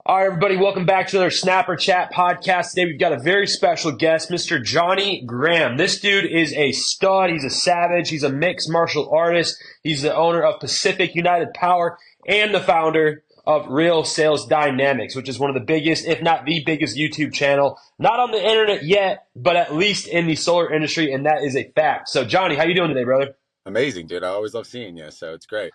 All right, everybody, welcome back to another Snapper Chat podcast. Today we've got a very special guest, Mr. Johnny Graham. This dude is a stud. He's a savage. He's a mixed martial artist. He's the owner of Pacific United Power and the founder of Real Sales Dynamics, which is one of the biggest, if not the biggest YouTube channel, not on the internet yet, but at least in the solar industry, and that is a fact. So, Johnny, how you doing today, brother? Amazing, dude. I always love seeing you, so it's great.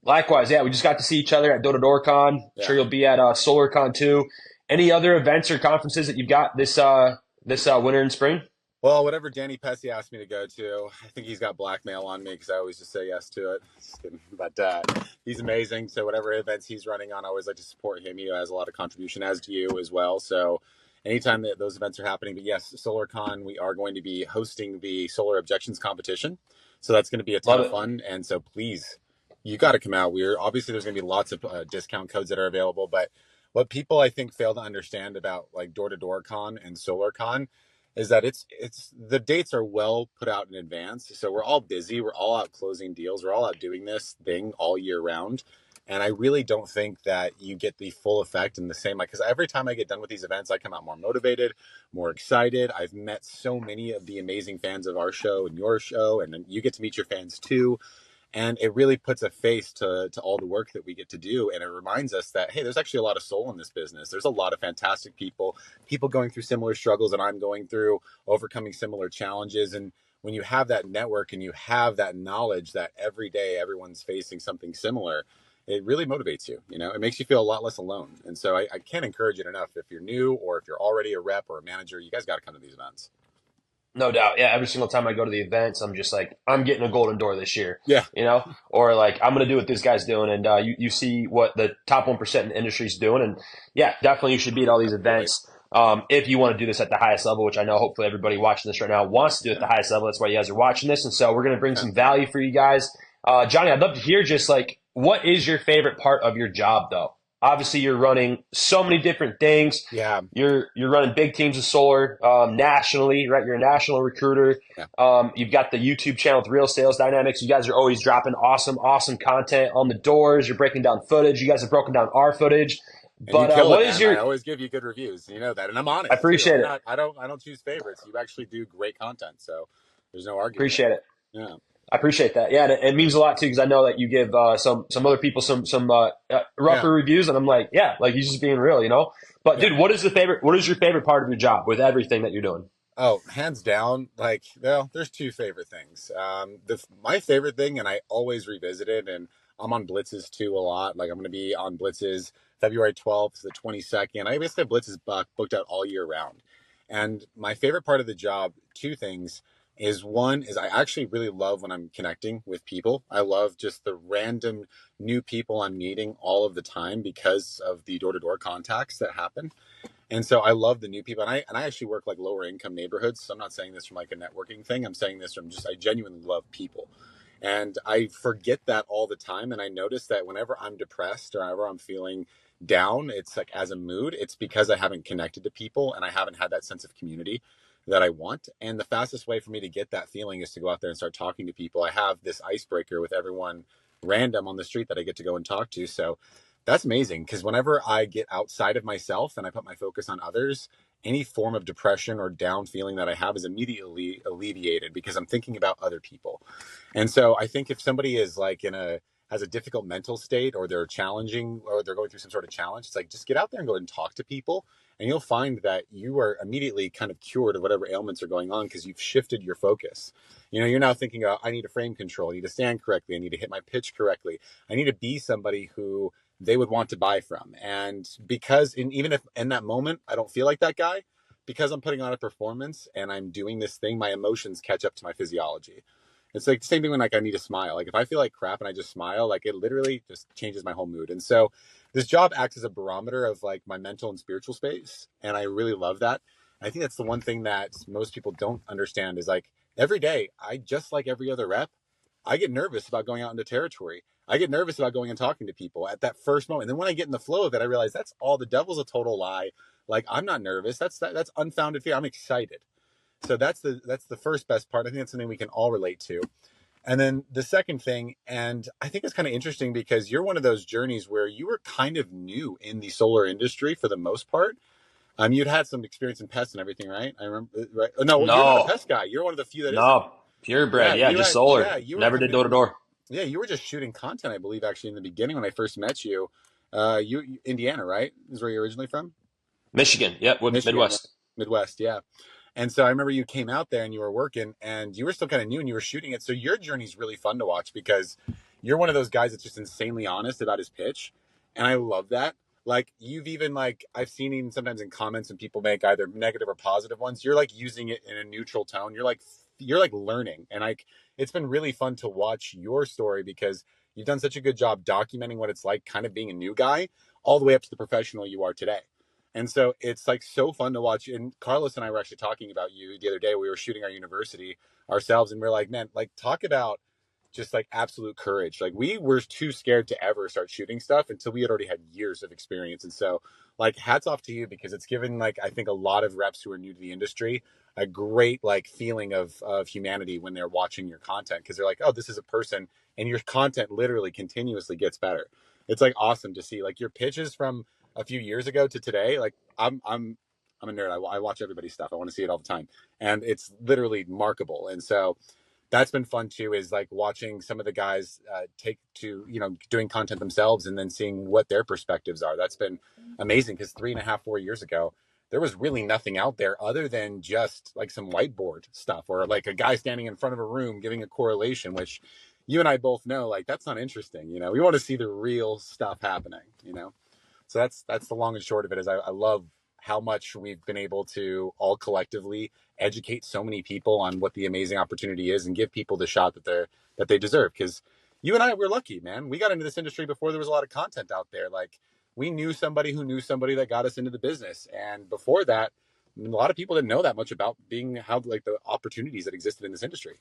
Likewise, yeah, we just got to see each other at Door Yeah. Sure, you'll be at SolarCon too. Any other events or conferences that you've got this winter and spring? Well, whatever Danny Pesci asked me to go to, I think he's got blackmail on me because I always just say yes to it. Just kidding. But he's amazing. So whatever events he's running on, I always like to support him. He has a lot of contribution, as do you as well. So anytime that those events are happening, but yes, SolarCon, we are going to be hosting the solar objections competition. So that's going to be a ton Love of it. fun. And so please, you got to come out. We're obviously there's going to be lots of discount codes that are available, but what people I think fail to understand about like door con and SolarCon is that it's the dates are well put out in advance. So we're all busy. We're all out closing deals. We're all out doing this thing all year round. And I really don't think that you get the full effect in the same, like, because every time I get done with these events, I come out more motivated, more excited. I've met so many of the amazing fans of our show and your show, and then you get to meet your fans too. And it really puts a face to all the work that we get to do. And it reminds us that, hey, there's actually a lot of soul in this business. There's a lot of fantastic people going through similar struggles that I'm going through, overcoming similar challenges. And when you have that network and you have that knowledge that every day everyone's facing something similar, it really motivates you. You know, it makes you feel a lot less alone. And so I can't encourage it enough. If you're new or if you're already a rep or a manager, you guys got to come to these events. No doubt. Yeah, every single time I go to the events, I'm just like, I'm getting a golden door this year, Yeah. or like, I'm going to do what this guy's doing. And you see what the top 1% in the industry is doing. And yeah, definitely you should be at all these events if you want to do this at the highest level, which I know hopefully everybody watching this right now wants to do at the highest level. That's why you guys are watching this. And so we're going to bring some value for you guys. Johnny, I'd love to hear just like, what is your favorite part of your job, though? Obviously, you're running so many different things. Yeah. You're running big teams of solar nationally, right? You're a national recruiter. Yeah. You've got the YouTube channel with Real Sales Dynamics. You guys are always dropping awesome content on the doors. You're breaking down footage. You guys have broken down our footage. And But you kill what it, is man. I your? always give you good reviews. You know that, and I'm honest. I appreciate it. I don't choose favorites. You actually do great content, so there's no argument. Appreciate it. Yeah. I appreciate that. Yeah, and it means a lot too because I know that you give some other people some rougher reviews, and I'm like, yeah, like he's just being real. But dude, what is your favorite part of your job with everything that you're doing? Oh, hands down. Like, well, there's two favorite things. My favorite thing, and I always revisit it, and I'm on blitzes too a lot. Like, I'm going to be on blitzes February 12th to the 22nd. I basically have blitzes booked out all year round. And my favorite part of the job, two things, is one is I actually really love when I'm connecting with people. I love just the random new people I'm meeting all of the time because of the door-to-door contacts that happen. And so I love the new people, and I actually work like lower income neighborhoods. So I'm not saying this from like a networking thing. I'm saying this from just I genuinely love people, and I forget that all the time. And I notice that whenever I'm depressed or whenever I'm feeling down, it's like as a mood, it's because I haven't connected to people and I haven't had that sense of community that I want. And the fastest way for me to get that feeling is to go out there and start talking to people. I have this icebreaker with everyone random on the street that I get to go and talk to. So that's amazing because whenever I get outside of myself and I put my focus on others, any form of depression or down feeling that I have is immediately alleviated because I'm thinking about other people. And so I think if somebody is like has a difficult mental state or they're challenging or they're going through some sort of challenge, it's like just get out there and go and talk to people. And you'll find that you are immediately kind of cured of whatever ailments are going on because you've shifted your focus. You're now thinking, I need a frame control. I need to stand correctly. I need to hit my pitch correctly. I need to be somebody who they would want to buy from. And because even if in that moment I don't feel like that guy, because I'm putting on a performance and I'm doing this thing, my emotions catch up to my physiology. It's like the same thing when like I need to smile. Like if I feel like crap and I just smile, like it literally just changes my whole mood. And so this job acts as a barometer of like my mental and spiritual space. And I really love that. I think that's the one thing that most people don't understand is like every day, I just like every other rep, I get nervous about going out into territory. I get nervous about going and talking to people at that first moment. And then when I get in the flow of it, I realize that's all the devil's a total lie. Like I'm not nervous. That's unfounded fear. I'm excited. So that's the first best part. I think that's something we can all relate to. And then the second thing, and I think it's kind of interesting because you're one of those journeys where you were kind of new in the solar industry for the most part. You'd had some experience in pests and everything, right? I remember, right? Oh, no, you're not a No, pest guy. You're one of the few that isn't. no, purebred. Yeah, Yeah, just solar. you were Never did coming door to from, door. yeah, you were just shooting content, I believe, actually in the beginning when I first met you. Indiana, right? Is where you're originally from? Michigan. Yep, Michigan, yeah. Midwest. Midwest, yeah. And so I remember you came out there and you were working and you were still kind of new and you were shooting it. So your journey's really fun to watch because you're one of those guys that's just insanely honest about his pitch. And I love that. Like you've even like I've seen even sometimes in comments when people make either negative or positive ones, you're like using it in a neutral tone. You're like learning. And like it's been really fun to watch your story because you've done such a good job documenting what it's like kind of being a new guy all the way up to the professional you are today. And so it's like so fun to watch. And Carlos and I were actually talking about you the other day. We were shooting our university ourselves, and we're like, man, like talk about just like absolute courage. Like we were too scared to ever start shooting stuff until we had already had years of experience. And so, like, hats off to you because it's given like I think a lot of reps who are new to the industry a great like feeling of humanity when they're watching your content because they're like, oh, this is a person, and your content literally continuously gets better. It's like awesome to see like your pitches from a few years ago to today. Like I'm a nerd. I watch everybody's stuff. I want to see it all the time, and it's literally markable. And so that's been fun too. Is like watching some of the guys take to doing content themselves and then seeing what their perspectives are. That's been amazing because 3.5, 4 years ago. There was really nothing out there other than just like some whiteboard stuff or like a guy standing in front of a room giving a correlation, which you and I both know like that's not interesting. We want to see the real stuff happening. So that's the long and short of it. Is I love how much we've been able to all collectively educate so many people on what the amazing opportunity is and give people the shot that they deserve. Because you and I were lucky, man. We got into this industry before there was a lot of content out there. Like we knew somebody who knew somebody that got us into the business, and before that, a lot of people didn't know that much about being how like the opportunities that existed in this industry.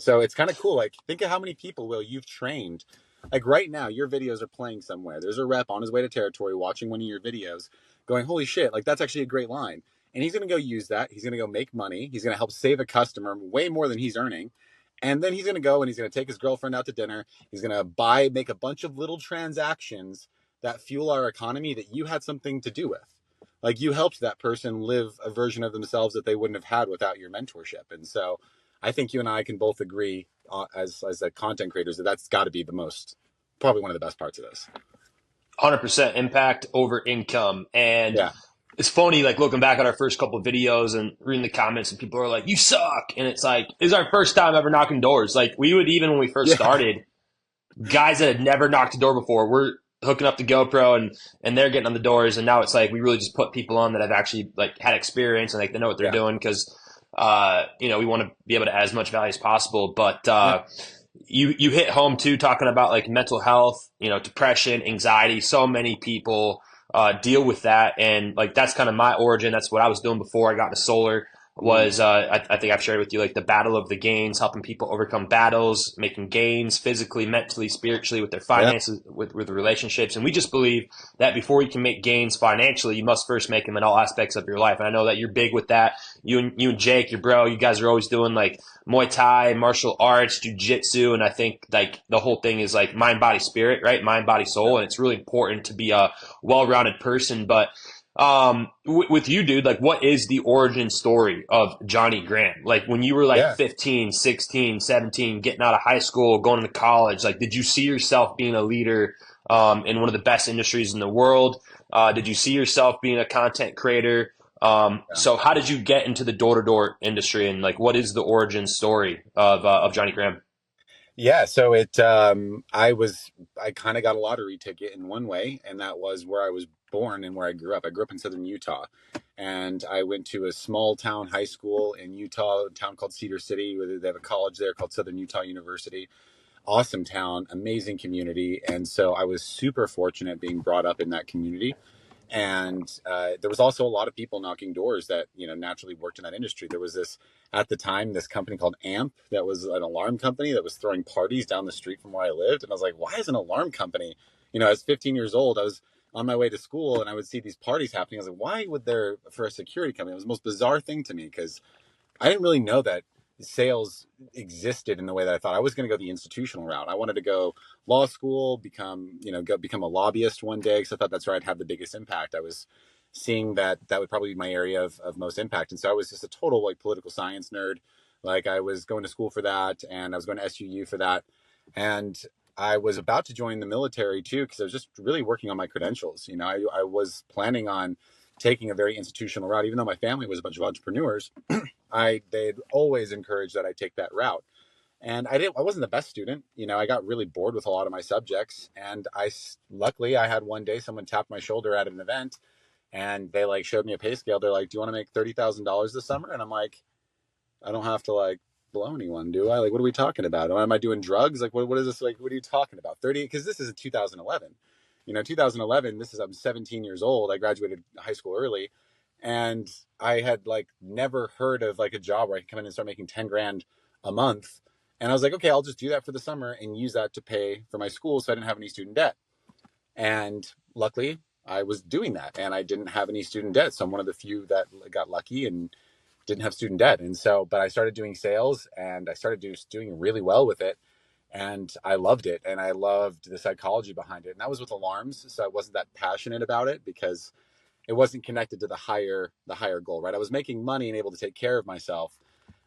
So it's kind of cool. Like, think of how many people, Will, you've trained. Like right now, your videos are playing somewhere. There's a rep on his way to territory watching one of your videos, going, "Holy shit! Like that's actually a great line." And he's gonna go use that. He's gonna go make money. He's gonna help save a customer way more than he's earning. And then he's gonna go and he's gonna take his girlfriend out to dinner. He's gonna make a bunch of little transactions that fuel our economy that you had something to do with. Like you helped that person live a version of themselves that they wouldn't have had without your mentorship. And so I think you and I can both agree as a content creators that that's got to be probably one of the best parts of this. 100% impact over income. And Yeah, it's funny, like looking back at our first couple of videos and reading the comments, and people are like, "You suck," and it's like, "This is our first time ever knocking doors." Like we would even when we first yeah, started, guys that had never knocked a door before, we're hooking up the GoPro and they're getting on the doors, and now it's like we really just put people on that have actually like had experience and like they know what they're yeah, doing because we want to be able to add as much value as possible. But yeah, you hit home too, talking about like mental health, depression, anxiety. So many people deal with that, and like that's kind of my origin. That's what I was doing before I got into solar. mm, Was I think I've shared with you like the battle of the gains, helping people overcome battles, making gains physically, mentally, spiritually, with their yeah, finances, with relationships, and we just believe that before you can make gains financially, you must first make them in all aspects of your life. And I know that you're big with that. You and Jake, your bro, you guys are always doing like Muay Thai, martial arts, jujitsu, and I think like the whole thing is like mind, body, spirit, right? Mind, body, yeah, soul, and it's really important to be a well-rounded person. But with you, dude, like what is the origin story of Johnny Graham? Like when you were like yeah. 15, 16, 17, getting out of high school, going to college, like did you see yourself being a leader in one of the best industries in the world? Did you see yourself being a content creator? Yeah. So how did you get into the door-to-door industry, and like what is the origin story of Johnny Graham? Yeah, so I kind of got a lottery ticket in one way, and that was where I was born and where I grew up. I grew up in southern Utah, and I went to a small town high school in Utah, a town called Cedar City. They have a college there called Southern Utah University. Awesome town, amazing community, and so I was super fortunate being brought up in that community. And there was also a lot of people knocking doors that naturally worked in that industry. There was this at the time this company called Amp that was an alarm company that was throwing parties down the street from where I lived, and I was like, why is an alarm company? I was 15 years old. I was on my way to school, and I would see these parties happening. I was like, why would there for a security company? It was the most bizarre thing to me because I didn't really know that sales existed in the way that I thought. I was going to go the institutional route. I wanted to go law school, become a lobbyist one day, because I thought that's where I'd have the biggest impact. I was seeing that that would probably be my area of most impact. And so I was just a total like political science nerd. Like I was going to school for that, and I was going to SUU for that. And I was about to join the military too, because I was just really working on my credentials. I was planning on taking a very institutional route, even though my family was a bunch of entrepreneurs. They'd always encouraged that I take that route. And I wasn't the best student. I got really bored with a lot of my subjects. And luckily I had one day someone tapped my shoulder at an event, and they like showed me a pay scale. They're like, "Do you want to make $30,000 this summer?" And I'm like, "I don't have to like blow anyone, do I? Like, what are we talking about? Am I doing drugs? Like, what is this? Like, what are you talking about? 30? Because this is 2011. 2011, I'm 17 years old. I graduated high school early, and I had like never heard of like a job where I could come in and start making 10 grand a month. And I was like, okay, I'll just do that for the summer and use that to pay for my school so I didn't have any student debt. And luckily, I was doing that, and I didn't have any student debt. So I'm one of the few that got lucky and didn't have student debt. And so, but I started doing sales, and I started doing really well with it. And I loved it. And I loved the psychology behind it. And that was with alarms. So I wasn't that passionate about it because it wasn't connected to the higher goal, right? I was making money and able to take care of myself,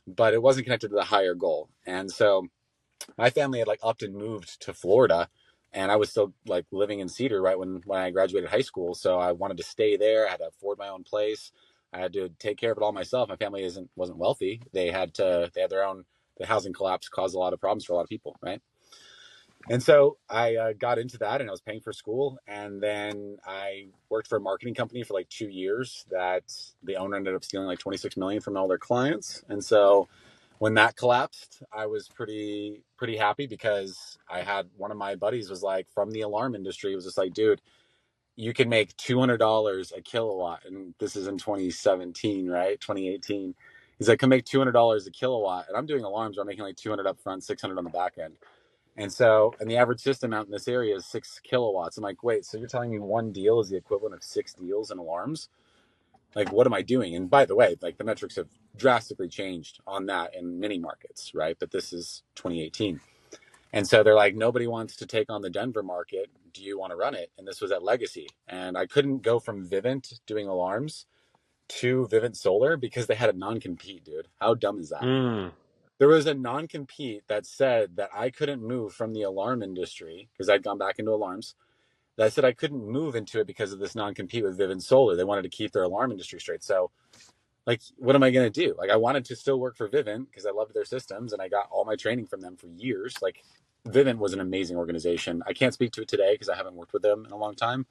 but it wasn't connected to the higher goal. And so my family had like upped and moved to Florida, and I was still like living in Cedar right when I graduated high school. So I wanted to stay there. I had to afford my own place. I had to take care of it all myself. My family wasn't wealthy. They had their own. The housing collapse caused a lot of problems for a lot of people, right? And so I got into that, and I was paying for school. And then I worked for a marketing company for like 2 years that the owner ended up stealing like 26 million from all their clients. And so when that collapsed, I was pretty happy, because I had one of my buddies was like from the alarm industry. It was just like, dude, you can make $200 a kilowatt. And this is in 2017, right? 2018. He's like, can make $200 a kilowatt. And I'm doing alarms where I'm making like 200 up front, 600 on the back end. And the average system out in this area is 6 kilowatts. I'm like, wait, so you're telling me one deal is the equivalent of 6 deals in alarms? Like, what am I doing? And by the way, like the metrics have drastically changed on that in many markets, right? But this is 2018. And so they're like, nobody wants to take on the Denver market. Do you want to run it? And this was at Legacy. And I couldn't go from Vivint doing alarms to Vivint Solar because they had a non-compete, dude. How dumb is that? Mm. There was a non-compete that said that I couldn't move from the alarm industry because I'd gone back into alarms. That said I couldn't move into it because of this non-compete with Vivint Solar. They wanted to keep their alarm industry straight. So, like, what am I going to do? Like, I wanted to still work for Vivint because I loved their systems and I got all my training from them for years. Like, Vivint was an amazing organization. I can't speak to it today because I haven't worked with them in a long time.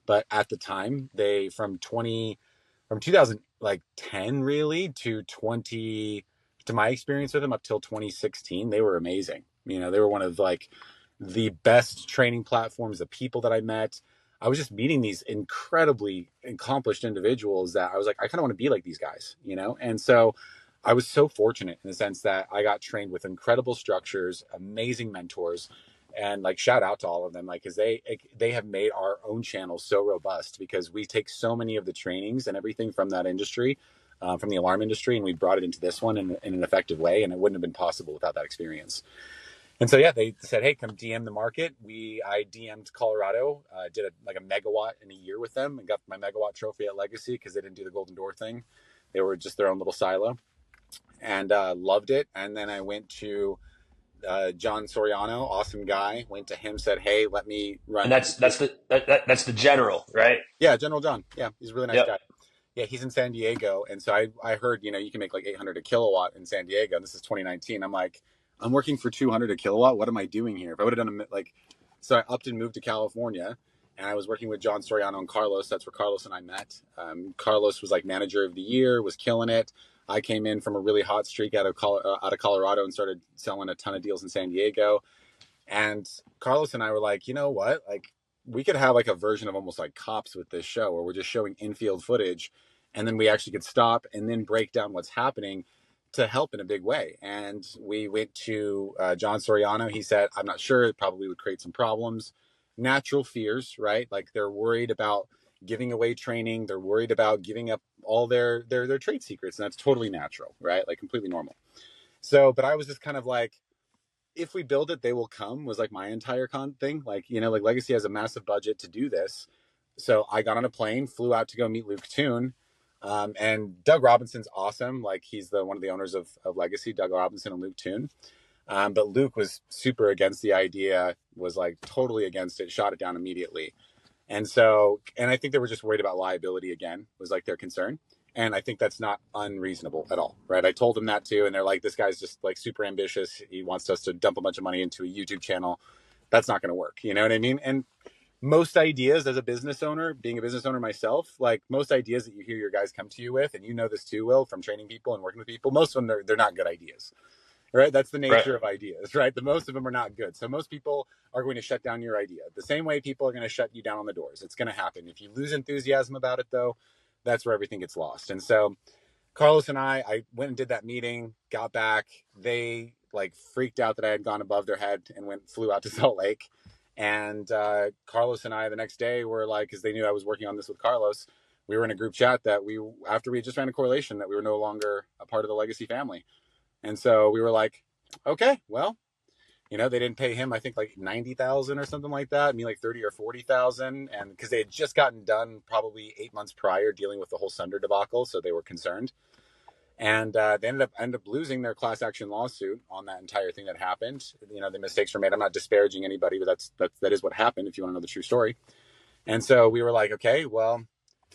But at the time, they from 2000 like 10 really to 20 to my experience with them up till 2016, they were amazing. They were one of like the best training platforms. The people that I met, I was just meeting these incredibly accomplished individuals that I was like, I kind of want to be like these guys. And so I was so fortunate in the sense that I got trained with incredible structures, amazing mentors, and like shout out to all of them, like, because they have made our own channel so robust, because we take so many of the trainings and everything from that industry, from the alarm industry, and we brought it into this one in an effective way, and it wouldn't have been possible without that experience. And so yeah, they said, hey, come DM the market. I DM'd Colorado, did like a megawatt in a year with them, and got my megawatt trophy at Legacy because they didn't do the golden door thing. They were just their own little silo, and loved it. And then I went to John Soriano, awesome guy. Went to him, said, "Hey, let me And run." that's the general, right? Yeah, General John. Yeah, he's a really nice Yep. guy. Yeah, he's in San Diego, and so I heard you can make like 800 a kilowatt in San Diego. And this is 2019. I'm like, I'm working for 200 a kilowatt. What am I doing here? If I would have done so I upped and moved to California, and I was working with John Soriano and Carlos. That's where Carlos and I met. Carlos was like manager of the year, was killing it. I came in from a really hot streak out of Colorado and started selling a ton of deals in San Diego. And Carlos and I were like, you know what? Like, we could have like a version of almost like Cops with this show, where we're just showing infield footage, and then we actually could stop and then break down what's happening to help in a big way. And we went to John Soriano. He said, I'm not sure. It probably would create some problems. Natural fears, right? Like, they're worried about giving away training. They're worried about giving up all their trade secrets. And that's totally natural, right? Like, completely normal. So, but I was just kind of like, if we build it, they will come was like my entire con thing. Like, you know, like Legacy has a massive budget to do this. So I got on a plane, flew out to go meet Luke Toon. And Doug Robinson's awesome. Like he's the one of the owners of Legacy, Doug Robinson and Luke Toon. But Luke was super against the idea, was like totally against it, shot it down immediately. And so, and I think they were just worried about liability again, was like their concern. And I think that's not unreasonable at all, right? I told them that too. And they're like, this guy's just like super ambitious. He wants us to dump a bunch of money into a YouTube channel. That's not going to work. You know what I mean? And most ideas as a business owner, being a business owner myself, like most ideas that you hear your guys come to you with, and you know this too, Will, from training people and working with people, most of them, they're not good ideas, right? That's the Right. nature of ideas, right? The most of them are not good. So most people are going to shut down your idea. The same way people are going to shut you down on the doors. It's going to happen. If you lose enthusiasm about it, though, that's where everything gets lost. And so Carlos and I went and did that meeting, got back. They like freaked out that I had gone above their head and flew out to Salt Lake. And Carlos and I the next day were like, because they knew I was working on this with Carlos, we were in a group chat that after we just ran a correlation that we were no longer a part of the Legacy family. And so we were like, okay, well, you know, they didn't pay him, I think like 90,000 or something like that, me like 30 or 40,000. And because they had just gotten done probably 8 months prior dealing with the whole Sunder debacle. So they were concerned. And they ended up losing their class action lawsuit on that entire thing that happened. You know, the mistakes were made. I'm not disparaging anybody, but that is what happened if you want to know the true story. And so we were like, okay, well,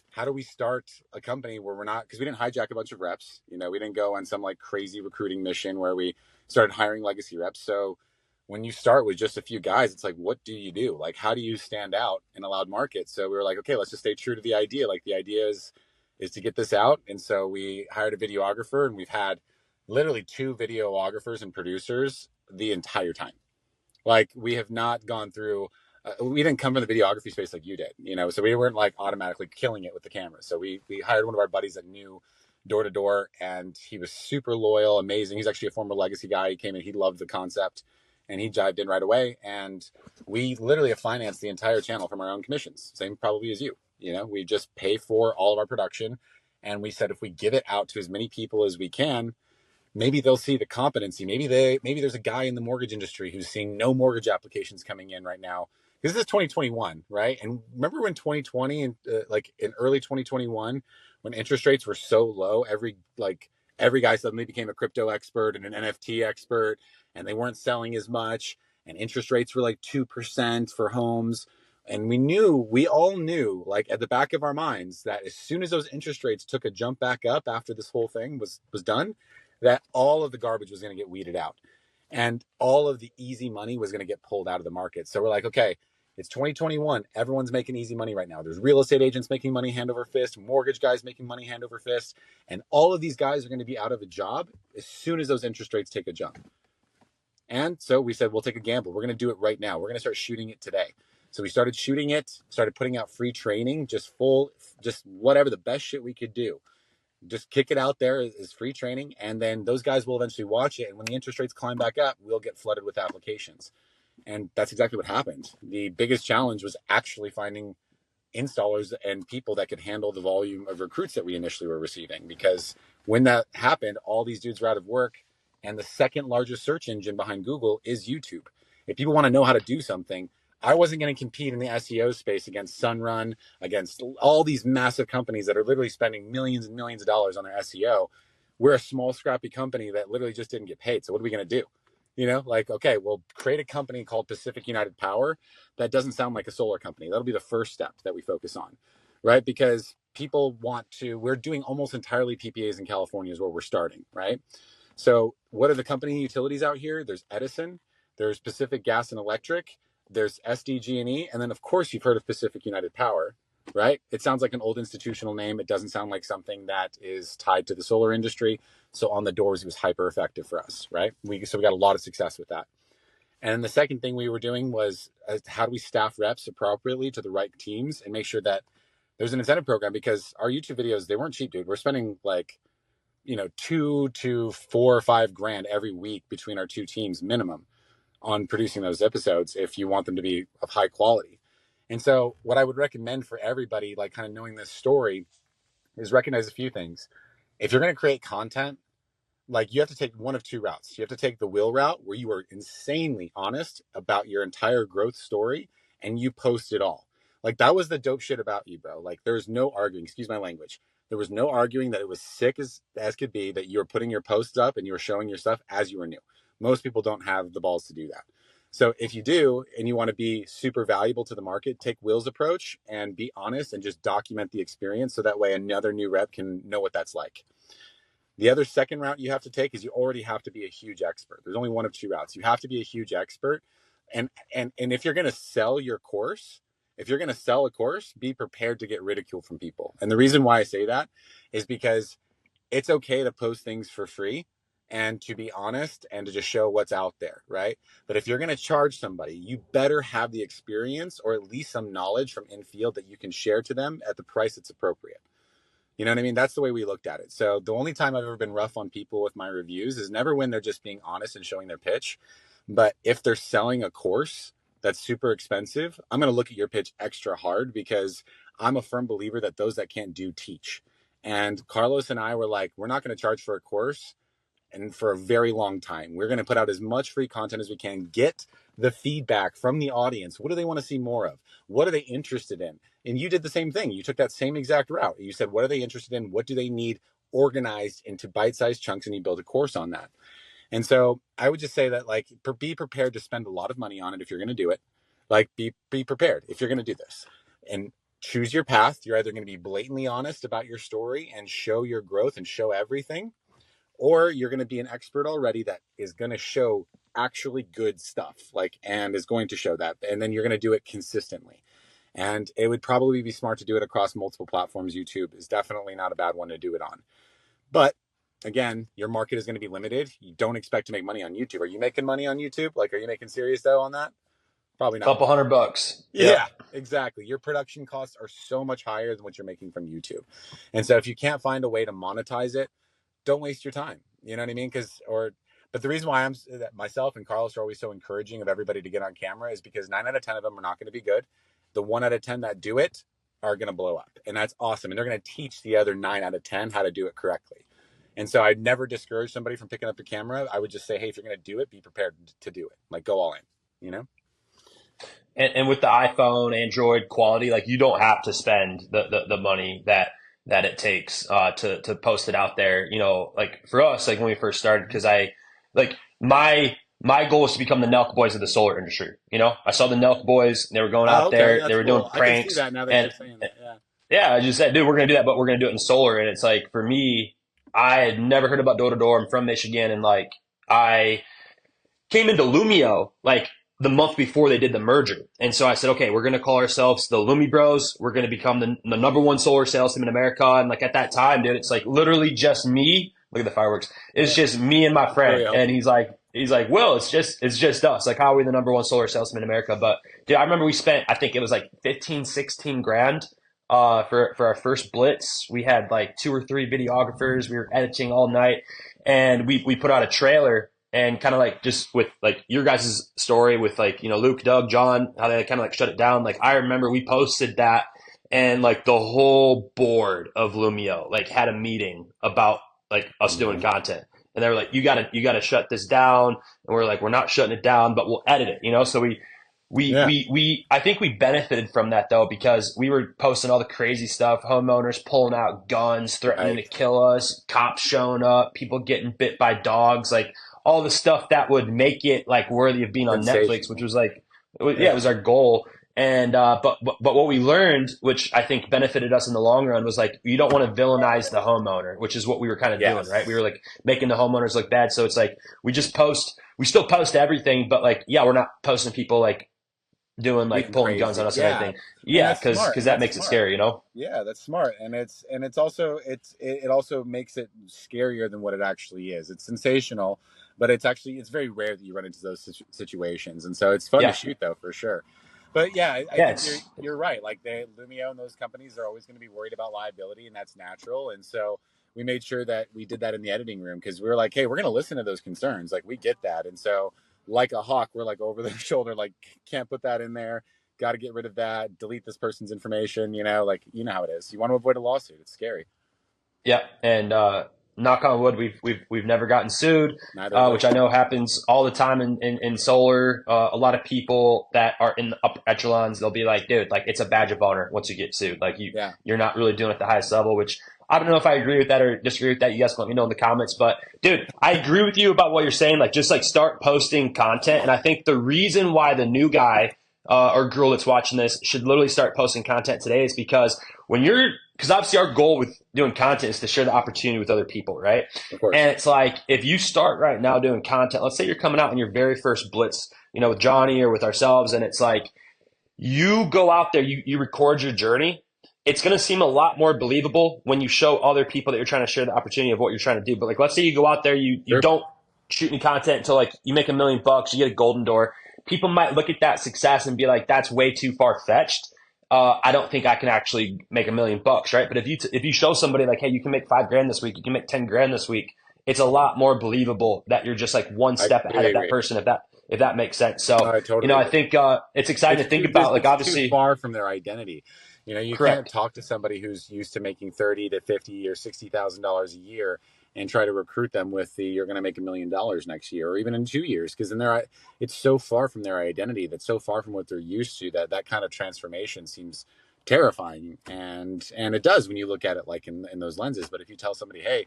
how do we start a company where we're not, because we didn't hijack a bunch of reps, you know, we didn't go on some like crazy recruiting mission where we started hiring legacy reps. So when you start with just a few guys, it's like, what do you do? Like, how do you stand out in a loud market? So we were like, okay, let's just stay true to the idea. Like the idea is to get this out. And so we hired a videographer, and we've had literally 2 videographers and producers the entire time. Like we have not gone through. We didn't come from the videography space like you did, you know. So we weren't like automatically killing it with the camera. So we hired one of our buddies that knew door to door, and he was super loyal, amazing. He's actually a former Legacy guy. He came in, he loved the concept, and he jived in right away. And we literally have financed the entire channel from our own commissions, same probably as you. You know, we just pay for all of our production, and we said if we give it out to as many people as we can, maybe they'll see the competency. Maybe there's a guy in the mortgage industry who's seeing no mortgage applications coming in right now. This is 2021, right? And remember when 2020 and like in early 2021, when interest rates were so low, every guy suddenly became a crypto expert and an NFT expert, and they weren't selling as much, and interest rates were like 2% for homes. And we all knew, like at the back of our minds, that as soon as those interest rates took a jump back up after this whole thing was done, that all of the garbage was going to get weeded out, and all of the easy money was going to get pulled out of the market. So we're like, okay, it's 2021. Everyone's making easy money right now. There's real estate agents making money hand over fist, mortgage guys making money hand over fist. And all of these guys are going to be out of a job as soon as those interest rates take a jump. And so we said, we'll take a gamble. We're going to do it right now. We're going to start shooting it today. So we started shooting it, started putting out free training, just whatever, the best shit we could do. Just kick it out there as free training, and then those guys will eventually watch it, and when the interest rates climb back up, we'll get flooded with applications. And that's exactly what happened. The biggest challenge was actually finding installers and people that could handle the volume of recruits that we initially were receiving, because when that happened, all these dudes were out of work, and the second largest search engine behind Google is YouTube. If people want to know how to do something, I wasn't going to compete in the SEO space against Sunrun, against all these massive companies that are literally spending millions and millions of dollars on their SEO. We're a small, scrappy company that literally just didn't get paid. So what are we going to do? You know, like, okay, we'll create a company called Pacific United Power that doesn't sound like a solar company. That'll be the first step that we focus on, right? Because we're doing almost entirely PPAs in California is where we're starting, right? So what are the company utilities out here? There's Edison, there's Pacific Gas and Electric, there's SDG&E, and then of course you've heard of Pacific United Power, right? It sounds like an old institutional name. It doesn't sound like something that is tied to the solar industry. So on the doors, it was hyper effective for us, right? So we got a lot of success with that. And then the second thing we were doing was how do we staff reps appropriately to the right teams and make sure that there's an incentive program, because our YouTube videos, they weren't cheap, dude. We're spending like, you know, 2 to 4 or 5 grand every week between our 2 teams minimum on producing those episodes if you want them to be of high quality. And so what I would recommend for everybody, like kind of knowing this story, is recognize a few things. If you're going to create content, like you have to take one of two routes. You have to take the will route where you are insanely honest about your entire growth story and you post it all. Like that was the dope shit about you, bro. Like there was no arguing, excuse my language. There was no arguing that it was sick as could be that you were putting your posts up and you were showing your stuff as you were new. Most people don't have the balls to do that. So if you do and you want to be super valuable to the market, take Will's approach and be honest and just document the experience so that way another new rep can know what that's like. The other second route you have to take is you already have to be a huge expert. There's only one of two routes. You have to be a huge expert. And if you're going to sell your course, if you're going to sell a course, be prepared to get ridicule from people. And the reason why I say that is because it's okay to post things for free and to be honest and to just show what's out there, right? But if you're going to charge somebody, you better have the experience or at least some knowledge from in field that you can share to them at the price that's appropriate. You know what I mean? That's the way we looked at it. So the only time I've ever been rough on people with my reviews is never when they're just being honest and showing their pitch. But if they're selling a course that's super expensive, I'm going to look at your pitch extra hard because I'm a firm believer that those that can't do teach. And Carlos and I were like, we're not going to charge for a course and for a very long time. We're going to put out as much free content as we can, get the feedback from the audience. What do they want to see more of? What are they interested in? And you did the same thing. You took that same exact route. You said, what are they interested in? What do they need organized into bite-sized chunks? And you build a course on that. And so I would just say that, like, be prepared to spend a lot of money on it if you're going to do it. Like, be prepared if you're going to do this. And choose your path. You're either going to be blatantly honest about your story and show your growth and show everything, or you're going to be an expert already that is going to show actually good stuff, like, and is going to show that. And then you're going to do it consistently. And it would probably be smart to do it across multiple platforms. YouTube is definitely not a bad one to do it on. But again, your market is going to be limited. You don't expect to make money on YouTube. Are you making money on YouTube? Like, are you making serious dough on that? Probably not. Couple $100. Yeah, Yep. exactly. Your production costs are so much higher than what you're making from YouTube. And so if you can't find a way to monetize it, don't waste your time. You know what I mean? But the reason why that myself and Carlos are always so encouraging of everybody to get on camera is because 9 out of 10 of them are not going to be good. The 1 out of 10 that do it are going to blow up, and that's awesome. And they're going to teach the other 9 out of 10 how to do it correctly. And so I'd never discourage somebody from picking up the camera. I would just say, hey, if you're going to do it, be prepared to do it. Like, go all in, you know? And with the iPhone, Android quality, like you don't have to spend the money that it takes to post it out there. You know, like for us, like when we first started, because I like my goal was to become the Nelk boys of the solar industry. You know, I saw the Nelk boys, they were going Oh, out okay. there, they That's were doing cool. I can see pranks, that now that and you're saying that. Yeah. yeah, I just said, dude, we're gonna do that, but we're gonna do it in solar. And it's like for me, I had never heard about door to door. I'm from Michigan, and like I came into Lumio like the month before they did the merger. And so I said, okay, we're going to call ourselves the Lumi Bros. We're going to become the number one solar sales team in America. And like at that time, dude, it's like literally just me. Look at the fireworks. It's Yeah. just me and my Very friend. And healthy. he's like, Will, it's just us. Like, how are we the number one solar salesman in America? But dude, I remember we spent, I think it was like 15, 16 grand. For our first blitz, we had like two or three videographers. We were editing all night, and we put out a trailer and kind of like just with like your guys' story with like, you know, Luke, Doug, John, how they kind of like shut it down. Like I remember we posted that and like the whole board of Lumio like had a meeting about like us doing Mm-hmm. content. And they were like, you gotta shut this down. And we're like, we're not shutting it down, but we'll edit it, you know? So Yeah. I think we benefited from that though, because we were posting all the crazy stuff, homeowners pulling out guns, threatening to Right. kill us, cops showing up, people getting bit by dogs, like all the stuff that would make it like worthy of being on Netflix, which Sensational. was like, yeah, it Yeah. was our goal. And but what we learned, which I think benefited us in the long run, was like you don't want to villainize the homeowner, which is what we were kind of doing, right? We Yes. were like making the homeowners look bad. So it's like we still post everything, but like yeah, we're not posting people like doing like Being pulling guns on crazy. us and Yeah. everything. And Yeah, that's smart. because And that that's makes it smart. scary, you know. Yeah, that's smart. And it's also it also makes it scarier than what it actually is. It's sensational, but it's very rare that you run into those situations. And so it's fun to Yeah, shoot though, for sure. But yeah, I yeah, think you're right. Like Lumio and those companies are always going to be worried about liability, and that's natural. And so we made sure that we did that in the editing room because we were like, hey, we're going to listen to those concerns. Like we get that. And so like a hawk, we're like over their shoulder, like can't put that in there, got to get rid of that, delete this person's information, like, you know how it is. You want to avoid a lawsuit. It's scary. yeah, and knock on wood, we've never gotten sued, Neither of which us. I know happens all the time in solar. A lot of people that are in the upper echelons, they'll be like, dude, like it's a badge of honor once you get sued. Like Yeah, you're not really doing it at the highest level, which I don't know if I agree with that or disagree with that. You guys can let me know in the comments. But dude, I agree with you about what you're saying. Like just like start posting content. And I think the reason why the new guy or girl that's watching this should literally start posting content today is because when you're because obviously our goal with doing content is to share the opportunity with other people, right? of course. And it's like if you start right now doing content, let's say you're coming out in your very first blitz, with Johnny or with ourselves, and it's like you go out there, you record your journey. It's going to seem a lot more believable when you show other people that you're trying to share the opportunity of what you're trying to do. But like, let's say you go out there, you Sure. don't shoot any content until like you make $1 million, you get a golden door. People might look at that success and be like, that's way too far fetched. I don't think I can actually make $1 million, right? But if you show somebody like, hey, you can make 5 grand this week, you can make 10 grand this week, it's a lot more believable that you're just like one I step ahead completely of that agree. person, if that makes sense. No, So I totally I agree. think it's exciting to think about. Like, It's too obviously, far from their identity. You can't correct. talk to somebody who's used to making 30 to 50 or $60,000 a year and try to recruit them with the you're going to make $1 million next year or even in 2 years, because then it's so far from their identity, that's so far from what they're used to, that that kind of transformation seems terrifying. And it does when you look at it like in those lenses. But if you tell somebody, hey,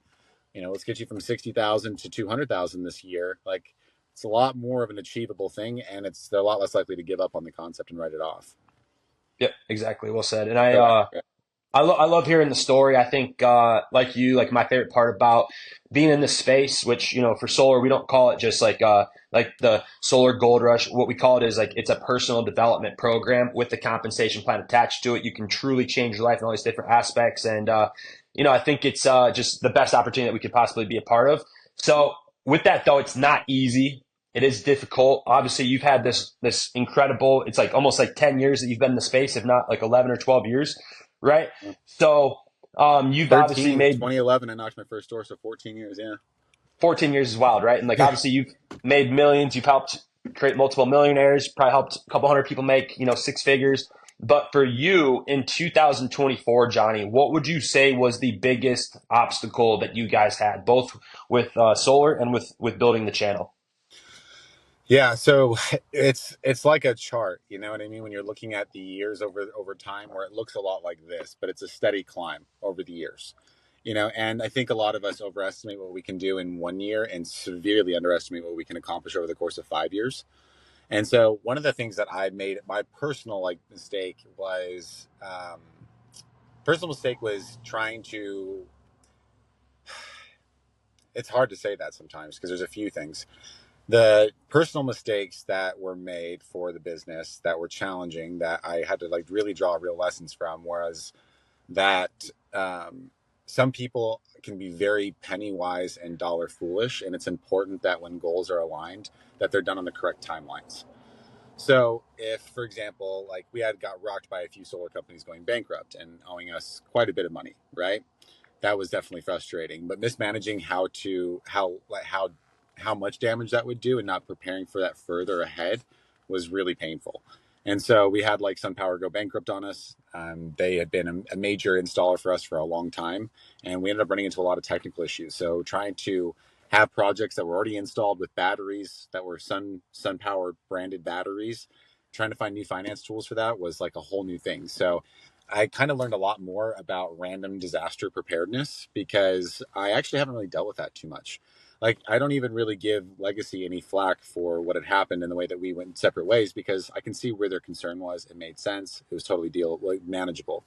let's get you from 60,000 to 200,000 this year, like it's a lot more of an achievable thing, and they're a lot less likely to give up on the concept and write it off. Yep, exactly. Well said. And So accurate. I love hearing the story. I think, like you, like my favorite part about being in this space, which, for solar, we don't call it just like the solar gold rush. What we call it is like, it's a personal development program with the compensation plan attached to it. You can truly change your life in all these different aspects. And, I think it's, just the best opportunity that we could possibly be a part of. So with that though, it's not easy. It is difficult. Obviously, you've had this incredible. It's like almost like 10 years that you've been in the space, if not like 11 or 12 years, right? So you've obviously 13, made 2011, I knocked my first door, so 14 years. Yeah. 14 years is wild, right? And like Yeah. obviously you've made millions. You've helped create multiple millionaires. Probably helped a couple hundred people make 6 figures. But for you in 2024, Johnny, what would you say was the biggest obstacle that you guys had, both with solar and with building the channel? Yeah, so it's like a chart, you know what I mean? When you're looking at the years over time, where it looks a lot like this, but it's a steady climb over the years. And I think a lot of us overestimate what we can do in 1 year and severely underestimate what we can accomplish over the course of 5 years. And so one of the things that I made my personal mistake was trying to. It's hard to say that sometimes because there's a few things. The personal mistakes that were made for the business that were challenging, that I had to like really draw real lessons from, was that some people can be very penny wise and dollar foolish, and it's important that when goals are aligned, that they're done on the correct timelines. So if, for example, like we had got rocked by a few solar companies going bankrupt and owing us quite a bit of money, right? That was definitely frustrating. But mismanaging how much damage that would do and not preparing for that further ahead was really painful. And so we had like SunPower go bankrupt on us. They had been a major installer for us for a long time, and we ended up running into a lot of technical issues. So trying to have projects that were already installed with batteries that were SunPower branded batteries, trying to find new finance tools for that was like a whole new thing. So I kind of learned a lot more about random disaster preparedness because I actually haven't really dealt with that too much. Like, I don't even really give Legacy any flack for what had happened in the way that we went separate ways, because I can see where their concern was. It made sense. It was totally manageable.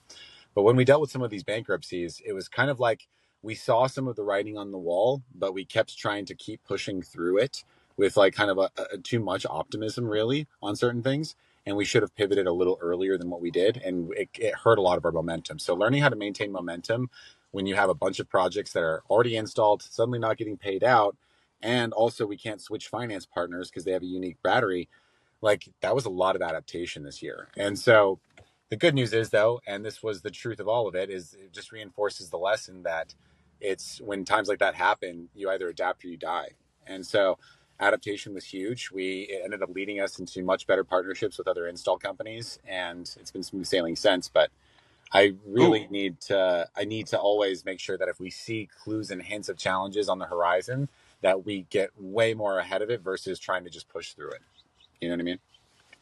But when we dealt with some of these bankruptcies, it was kind of like we saw some of the writing on the wall, but we kept trying to keep pushing through it with like kind of a too much optimism, really, on certain things. And we should have pivoted a little earlier than what we did. And it hurt a lot of our momentum. So learning how to maintain momentum when you have a bunch of projects that are already installed, suddenly not getting paid out, and also we can't switch finance partners because they have a unique battery, like that was a lot of adaptation this year. And so the good news is, though, and this was the truth of all of it, is it just reinforces the lesson that it's when times like that happen, you either adapt or you die. And so adaptation was huge. It ended up leading us into much better partnerships with other install companies, and it's been smooth sailing since. But Ooh. I need to always make sure that if we see clues and hints of challenges on the horizon, that we get way more ahead of it versus trying to just push through it. You know what I mean?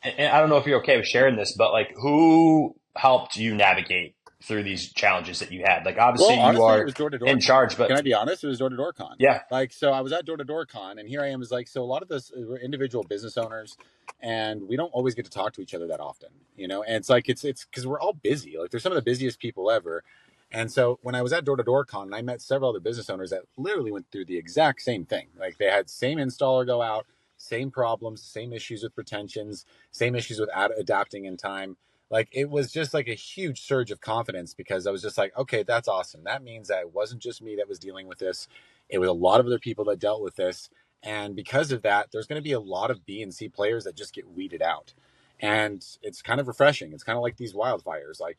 And I don't know if you're okay with sharing this, but like who helped you navigate through these challenges that you had? Like Well, obviously you honestly, it are was door to door in con. charge, but Can I be honest? It was door to door con. yeah. Like, so I was at door to door con, and here I am as like, so a lot of this, we're individual business owners, and we don't always get to talk to each other that often, you know? And it's like, it's because we're all busy. Like, there's some of the busiest people ever. And so when I was at door to door con, I met several other business owners that literally went through the exact same thing. Like, they had same installer go out, same problems, same issues with retentions, same issues with adapting in time. Like, it was just like a huge surge of confidence because I was just like, okay, that's awesome. That means that it wasn't just me that was dealing with this. It was a lot of other people that dealt with this. And because of that, there's going to be a lot of B and C players that just get weeded out. And it's kind of refreshing. It's kind of like these wildfires. Like,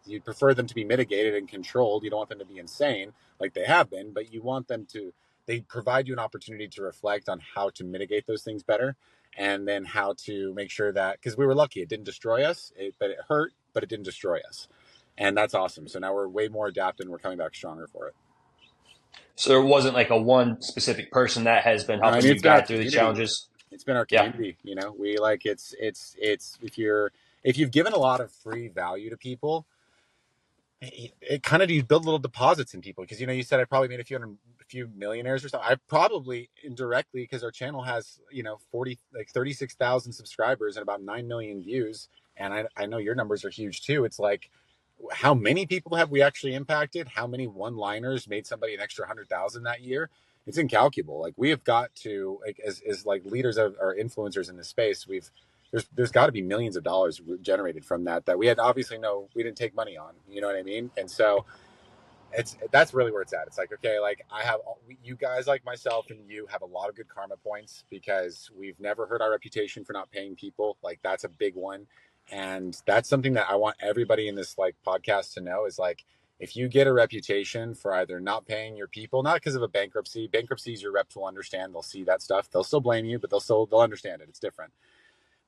you prefer them to be mitigated and controlled. You don't want them to be insane like they have been, but you want them to, they provide you an opportunity to reflect on how to mitigate those things better, and then how to make sure that, because we were lucky, it didn't destroy us, but it hurt, but it didn't destroy us. And that's awesome. So now we're way more adapted and we're coming back stronger for it. So there wasn't like a one specific person that has been No, I helping mean, you it's been our guide through these community. challenges. It's been our Yeah. community. You know, we like, it's if you're, if you've given a lot of free value to people, it kind of, you build little deposits in people, because, you know, you said I probably made a few millionaires or something. I probably indirectly, because our channel has, you know, 36,000 subscribers and about 9 million views, and I know your numbers are huge too. It's like, how many people have we actually impacted? How many one liners made somebody an extra 100,000 that year? It's incalculable. Like, we have got to, like, as like leaders of, or influencers in this space, there's got to be millions of dollars generated from that we had obviously we didn't take money on. You know what I mean? And so that's really where it's at. It's like, okay, like, you guys like myself and you have a lot of good karma points because we've never hurt our reputation for not paying people. Like, that's a big one. And that's something that I want everybody in this like podcast to know is like, if you get a reputation for either not paying your people, not because of a bankruptcies, your reps will understand. They'll see that stuff. They'll still blame you, but they'll understand it. It's different.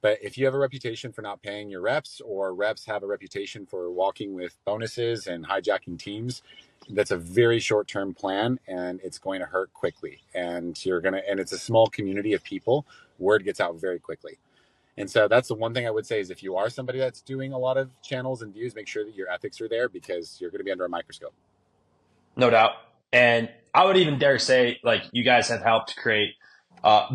But if you have a reputation for not paying your reps, or reps have a reputation for walking with bonuses and hijacking teams, that's a very short-term plan, and it's going to hurt quickly. And it's a small community of people. Word gets out very quickly. And so that's the one thing I would say is, if you are somebody that's doing a lot of channels and views, make sure that your ethics are there, because you're going to be under a microscope. No doubt. And I would even dare say, like, you guys have helped create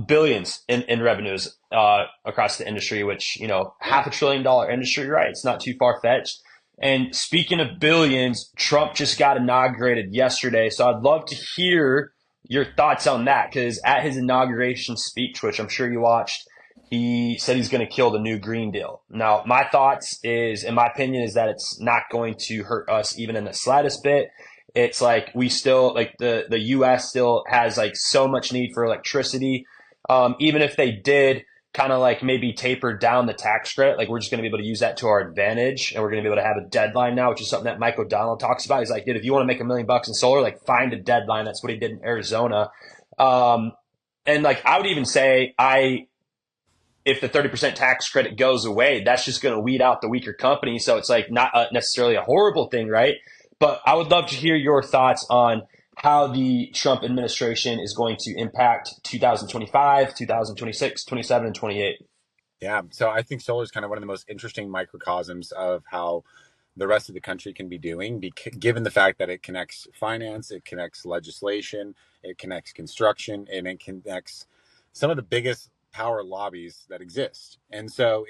billions in revenues across the industry, which, you know, Yeah. $500 billion industry, right? It's not too far fetched. And speaking of billions, Trump just got inaugurated yesterday. So I'd love to hear your thoughts on that, because at his inauguration speech, which I'm sure you watched, he said he's going to kill the new Green Deal. Now, my thoughts is, in my opinion, is that it's not going to hurt us even in the slightest bit. It's like we still, like, the US still has like so much need for electricity. Even if they did kind of like maybe taper down the tax credit, like, we're just going to be able to use that to our advantage, and we're going to be able to have a deadline now, which is something that Mike O'Donnell talks about. He's like, dude, if you want to make $1 million in solar, like, find a deadline. That's what he did in Arizona. Um, and like, I would even say, if the 30% tax credit goes away, that's just going to weed out the weaker companies. So it's like not necessarily a horrible thing, right? But I would love to hear your thoughts on how the Trump administration is going to impact 2025, 2026, 27, and 28. Yeah. So I think solar is kind of one of the most interesting microcosms of how the rest of the country can be doing, given the fact that it connects finance, it connects legislation, it connects construction, and it connects some of the biggest power lobbies that exist. And so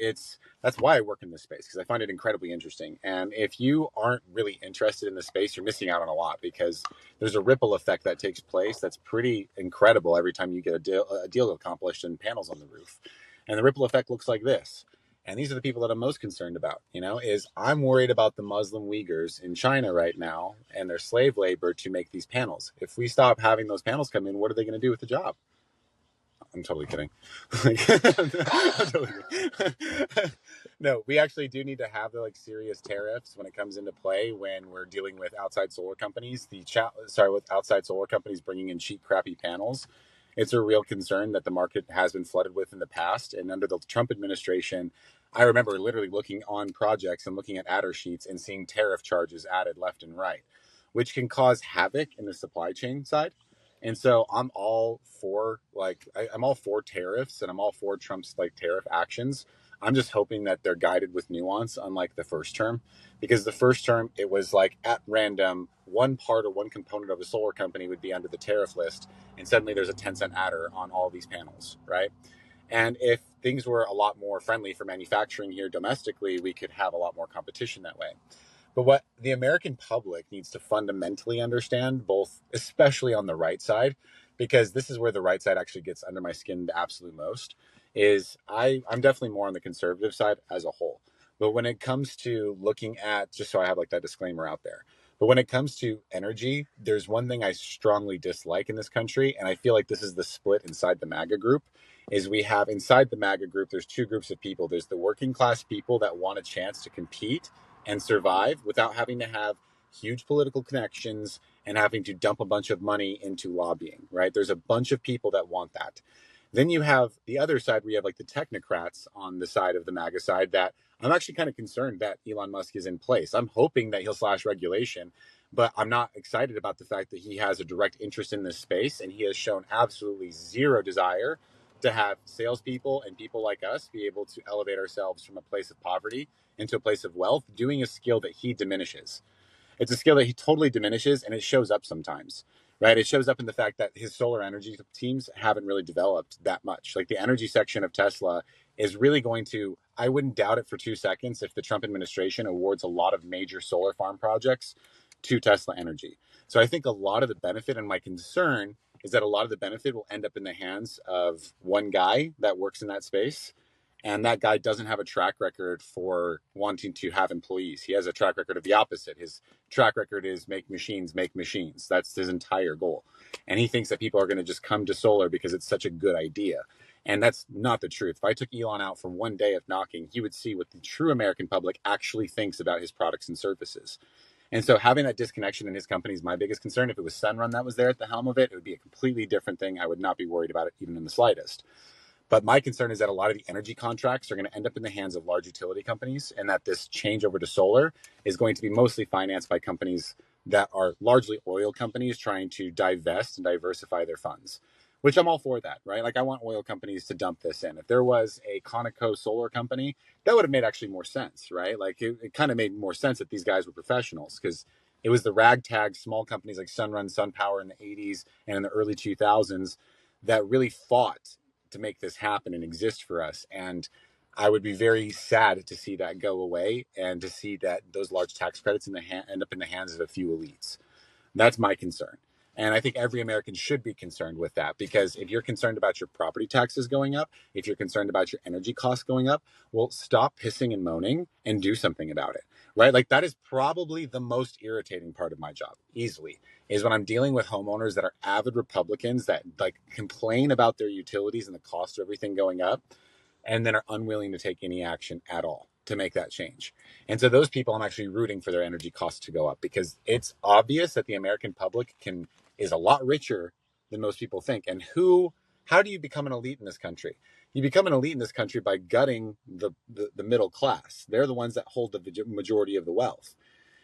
that's why I work in this space, because I find it incredibly interesting. And if you aren't really interested in the space, you're missing out on a lot, because there's a ripple effect that takes place that's pretty incredible every time you get a deal accomplished and panels on the roof. And the ripple effect looks like this. And these are the people that I'm most concerned about, you know, is I'm worried about the Muslim Uyghurs in China right now and their slave labor to make these panels. If we stop having those panels come in, what are they going to do with the job? I'm totally kidding. I'm totally kidding. No, we actually do need to have the like serious tariffs when it comes into play when we're dealing with outside solar companies. With outside solar companies bringing in cheap, crappy panels. It's a real concern that the market has been flooded with in the past. And under the Trump administration, I remember literally looking on projects and looking at adder sheets and seeing tariff charges added left and right, which can cause havoc in the supply chain side. And so I'm all for I'm all for tariffs and I'm all for Trump's like tariff actions. I'm just hoping that they're guided with nuance, unlike the first term, because the first term it was like at random one part or one component of a solar company would be under the tariff list, and suddenly there's a 10-cent adder on all these panels, right? And if things were a lot more friendly for manufacturing here domestically, we could have a lot more competition that way. But what the American public needs to fundamentally understand, both especially on the right side, because this is where the right side actually gets under my skin the absolute most, is I'm definitely more on the conservative side as a whole. But when it comes to looking at, just so I have like that disclaimer out there, but when it comes to energy, there's one thing I strongly dislike in this country, and I feel like this is the split inside the MAGA group, is we have inside the MAGA group, there's two groups of people. There's the working class people that want a chance to compete and survive without having to have huge political connections and having to dump a bunch of money into lobbying, right? There's a bunch of people that want that. Then you have the other side where you have like the technocrats on the side of the MAGA side that I'm actually kind of concerned that Elon Musk is in place. I'm hoping that he'll slash regulation, but I'm not excited about the fact that he has a direct interest in this space and he has shown absolutely zero desire to have salespeople and people like us be able to elevate ourselves from a place of poverty into a place of wealth, doing a skill that he diminishes. It's a skill that he totally diminishes, and it shows up sometimes, right? It shows up in the fact that his solar energy teams haven't really developed that much. Like the energy section of Tesla is really going to, I wouldn't doubt it for 2 seconds if the Trump administration awards a lot of major solar farm projects to Tesla Energy. So I think a lot of the benefit, and my concern is that a lot of the benefit will end up in the hands of one guy that works in that space. And that guy doesn't have a track record for wanting to have employees. He has a track record of the opposite. His track record is make machines, make machines. That's his entire goal. And he thinks that people are going to just come to solar because it's such a good idea. And that's not the truth. If I took Elon out for one day of knocking, he would see what the true American public actually thinks about his products and services. And so having that disconnection in his company is my biggest concern. If it was Sunrun that was there at the helm of it, it would be a completely different thing. I would not be worried about it even in the slightest. But my concern is that a lot of the energy contracts are going to end up in the hands of large utility companies, and that this change over to solar is going to be mostly financed by companies that are largely oil companies trying to divest and diversify their funds, which I'm all for that, right? Like I want oil companies to dump this in. If there was a Conoco solar company, that would have made actually more sense, right? Like it kind of made more sense that these guys were professionals, because it was the ragtag small companies like Sunrun, SunPower in the 80s and in the early 2000s that really fought to make this happen and exist for us. And I would be very sad to see that go away and to see that those large tax credits end up in the hands of a few elites. That's my concern. And I think every American should be concerned with that, because if you're concerned about your property taxes going up, if you're concerned about your energy costs going up, well, stop pissing and moaning and do something about it, right? Like that is probably the most irritating part of my job, easily, is when I'm dealing with homeowners that are avid Republicans that like complain about their utilities and the cost of everything going up, and then are unwilling to take any action at all to make that change. And so those people, I'm actually rooting for their energy costs to go up, because it's obvious that the American public is a lot richer than most people think. And how do you become an elite in this country? You become an elite in this country by gutting the middle class. They're the ones that hold the majority of the wealth.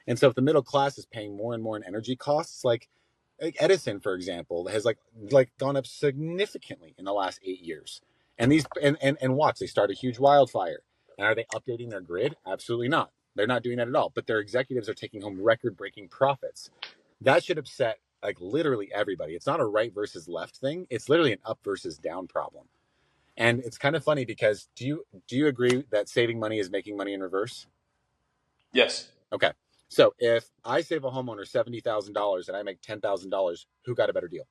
And so if the middle class is paying more and more in energy costs, like Edison, for example, has like gone up significantly in the last 8 years. And these and watch, they start a huge wildfire. And are they updating their grid? Absolutely not. They're not doing that at all. But their executives are taking home record-breaking profits. That should upset like literally everybody. It's not a right versus left thing. It's literally an up versus down problem. And it's kind of funny because do you agree that saving money is making money in reverse? Yes. Okay. So if I save a homeowner $70,000 and I make $10,000, who got a better deal?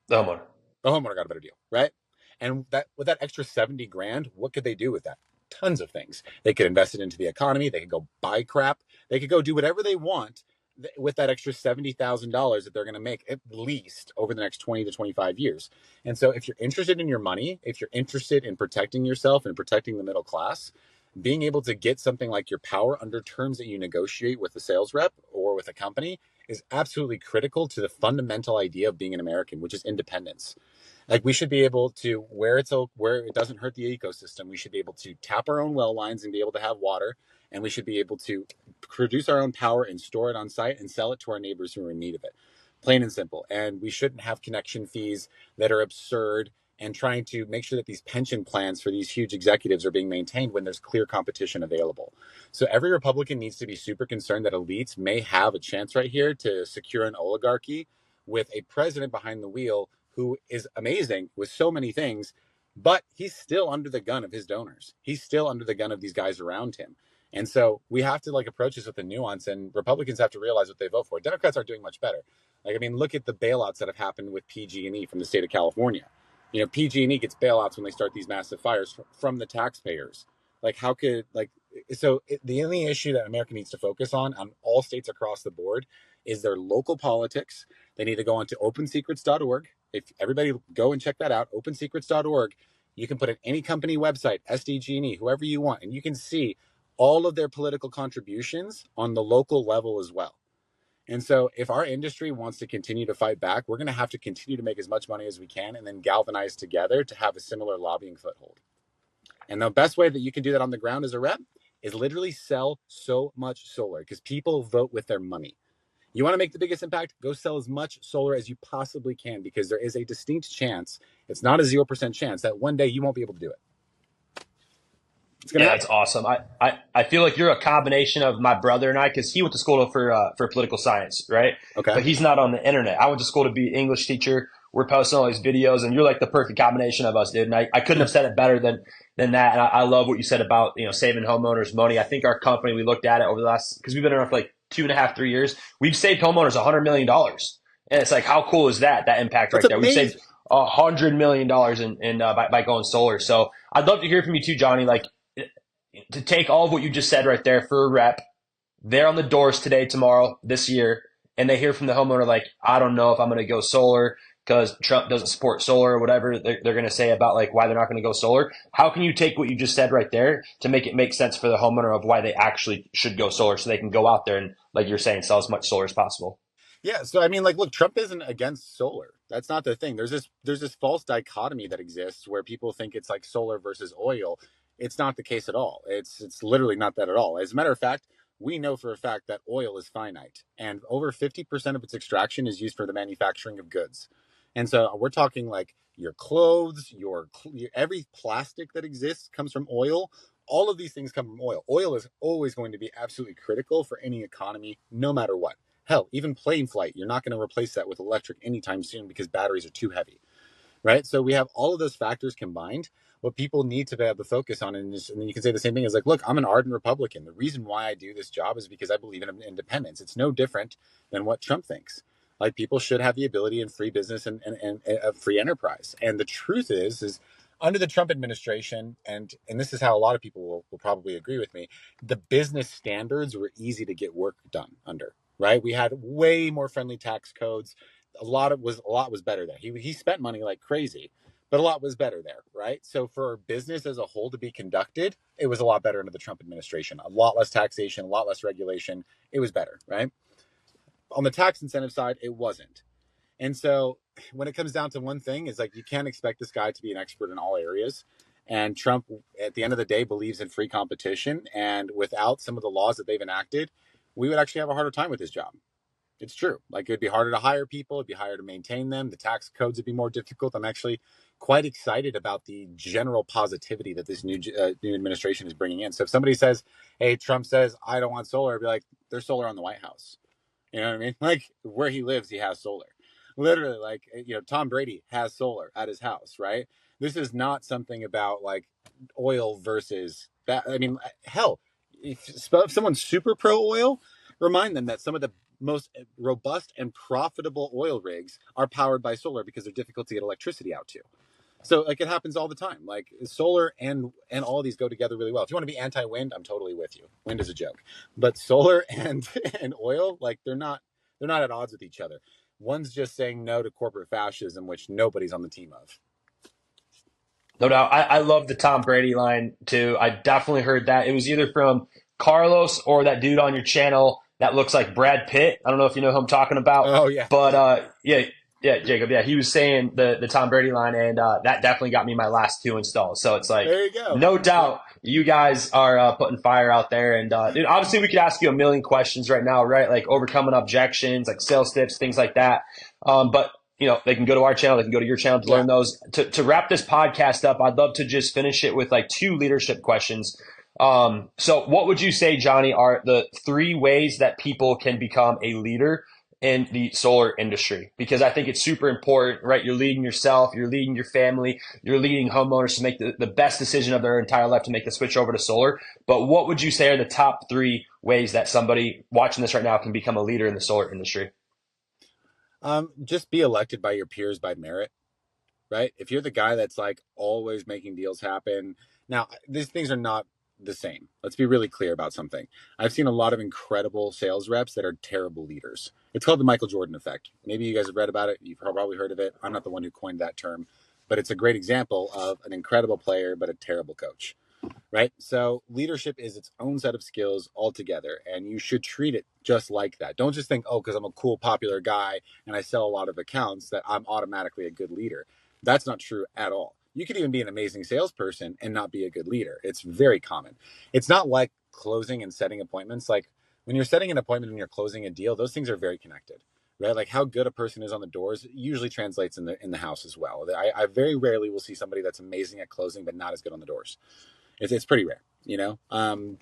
The homeowner. The homeowner got a better deal, right? And that with that extra 70 grand, what could they do with that? Tons of things. They could invest it into the economy. They could go buy crap. They could go do whatever they want with that extra $70,000 that they're going to make at least over the next 20 to 25 years. And so if you're interested in your money, if you're interested in protecting yourself and protecting the middle class, being able to get something like your power under terms that you negotiate with the sales rep or with a company is absolutely critical to the fundamental idea of being an American, which is independence. Like we should be able to where it doesn't hurt the ecosystem. We should be able to tap our own well lines and be able to have water, and we should be able to produce our own power and store it on site and sell it to our neighbors who are in need of it. Plain and simple. And we shouldn't have connection fees that are absurd and trying to make sure that these pension plans for these huge executives are being maintained when there's clear competition available. So every Republican needs to be super concerned that elites may have a chance right here to secure an oligarchy with a president behind the wheel who is amazing with so many things, but he's still under the gun of his donors. He's still under the gun of these guys around him. And so we have to like approach this with a nuance, and Republicans have to realize what they vote for. Democrats aren't doing much better. Like, I mean, look at the bailouts that have happened with PG&E from the state of California. You know, PG&E gets bailouts when they start these massive fires from the taxpayers. Like, how could, like, the only issue that America needs to focus on all states across the board is their local politics. They need to go onto opensecrets.org. If everybody go and check that out, opensecrets.org, you can put in any company website, SDG&E, whoever you want, and you can see all of their political contributions on the local level as well. And so if our industry wants to continue to fight back, we're going to have to continue to make as much money as we can and then galvanize together to have a similar lobbying foothold. And the best way that you can do that on the ground as a rep is literally sell so much solar, because people vote with their money. You want to make the biggest impact? Go sell as much solar as you possibly can, because there is a distinct chance, it's not a 0% chance, that one day you won't be able to do it. It's going to Yeah, happen. that's awesome. I feel like you're a combination of my brother and I, because he went to school for political science, right? Okay. But he's not on the internet. I went to school to be an English teacher. We're posting all these videos, and you're like the perfect combination of us, dude. And I couldn't have said it better than that. And I love what you said about saving homeowners money. I think our company, we looked at it over the last, because we've been around for like 2.5, 3 years. We've saved homeowners $100 million, and it's like, how cool is that? That impact That's right there. We've saved amazing. $100 million by going solar. So I'd love to hear from you too, Johnny. Like, to take all of what you just said right there for a rep, they're on the doors today, tomorrow, this year, and they hear from the homeowner like, I don't know if I'm going to go solar because Trump doesn't support solar, or whatever they're going to say about like why they're not going to go solar. How can you take what you just said right there to make it make sense for the homeowner of why they actually should go solar, so they can go out there and, like you're saying, sell as much solar as possible? Yeah, so I mean, like, look, Trump isn't against solar. That's not the thing. There's this false dichotomy that exists where people think it's like solar versus oil. It's not the case at all. It's literally not that at all. As a matter of fact, we know for a fact that oil is finite, and over 50% of its extraction is used for the manufacturing of goods. And so we're talking like your clothes, your every plastic that exists comes from oil. All of these things come from oil. Oil is always going to be absolutely critical for any economy, no matter what. Hell, even plane flight, you're not going to replace that with electric anytime soon because batteries are too heavy, right? So we have all of those factors combined. What people need to be able to focus on, and then you can say the same thing is like, look, I'm an ardent Republican. The reason why I do this job is because I believe in independence. It's no different than what Trump thinks. Like, people should have the ability in free business and free enterprise. And the truth is under the Trump administration, and this is how a lot of people will probably agree with me, the business standards were easy to get work done under, right? We had way more friendly tax codes. A lot was better there. He spent money like crazy, but a lot was better there, right? So for business as a whole to be conducted, it was a lot better under the Trump administration. A lot less taxation, a lot less regulation. It was better, right? On the tax incentive side, it wasn't. And so when it comes down to one thing, is like, you can't expect this guy to be an expert in all areas. And Trump, at the end of the day, believes in free competition. And without some of the laws that they've enacted, we would actually have a harder time with his job. It's true. Like, it'd be harder to hire people. It'd be harder to maintain them. The tax codes would be more difficult. I'm actually quite excited about the general positivity that this new administration is bringing in. So if somebody says, hey, Trump says, I don't want solar, I'd be like, there's solar on the White House. You know what I mean? Like, where he lives, he has solar. Literally, like, Tom Brady has solar at his house, right? This is not something about like oil versus that. I mean, hell, if someone's super pro oil, remind them that some of the most robust and profitable oil rigs are powered by solar because they're difficult to get electricity out to. So like, it happens all the time. Like, solar and all of these go together really well. If you want to be anti-wind, I'm totally with you. Wind is a joke. But solar and oil, like, they're not at odds with each other. One's just saying no to corporate fascism, which nobody's on the team of. No doubt. I love the Tom Brady line too. I definitely heard that. It was either from Carlos or that dude on your channel that looks like Brad Pitt. I don't know if you know who I'm talking about, Oh yeah, but yeah. yeah, Yeah, Jacob. Yeah, he was saying the Tom Brady line, and that definitely got me my last two installs. So it's like There you go. no Yep. doubt you guys are putting fire out there. And dude, obviously we could ask you a million questions right now, right? Like overcoming objections, like sales tips, things like that. But they can go to our channel, they can go to your channel to Yeah. learn those. To wrap this podcast up, I'd love to just finish it with like two leadership questions. So what would you say, Johnny, are the three ways that people can become a leader in the solar industry? Because I think it's super important, right? You're leading yourself, you're leading your family, you're leading homeowners to make the best decision of their entire life to make the switch over to solar. But what would you say are the top three ways that somebody watching this right now can become a leader in the solar industry? Just be elected by your peers by merit, right? If you're the guy that's like always making deals happen. Now, these things are not the same. Let's be really clear about something. I've seen a lot of incredible sales reps that are terrible leaders. It's called the Michael Jordan effect. Maybe you guys have read about it. You've probably heard of it. I'm not the one who coined that term, but it's a great example of an incredible player, but a terrible coach, right? So leadership is its own set of skills altogether, and you should treat it just like that. Don't just think, oh, because I'm a cool, popular guy and I sell a lot of accounts, that I'm automatically a good leader. That's not true at all. You could even be an amazing salesperson and not be a good leader. It's very common. It's not like closing and setting appointments. Like when you're setting an appointment and you're closing a deal, those things are very connected, right? Like how good a person is on the doors usually translates in the house as well. I very rarely will see somebody that's amazing at closing but not as good on the doors. It's pretty rare, you know.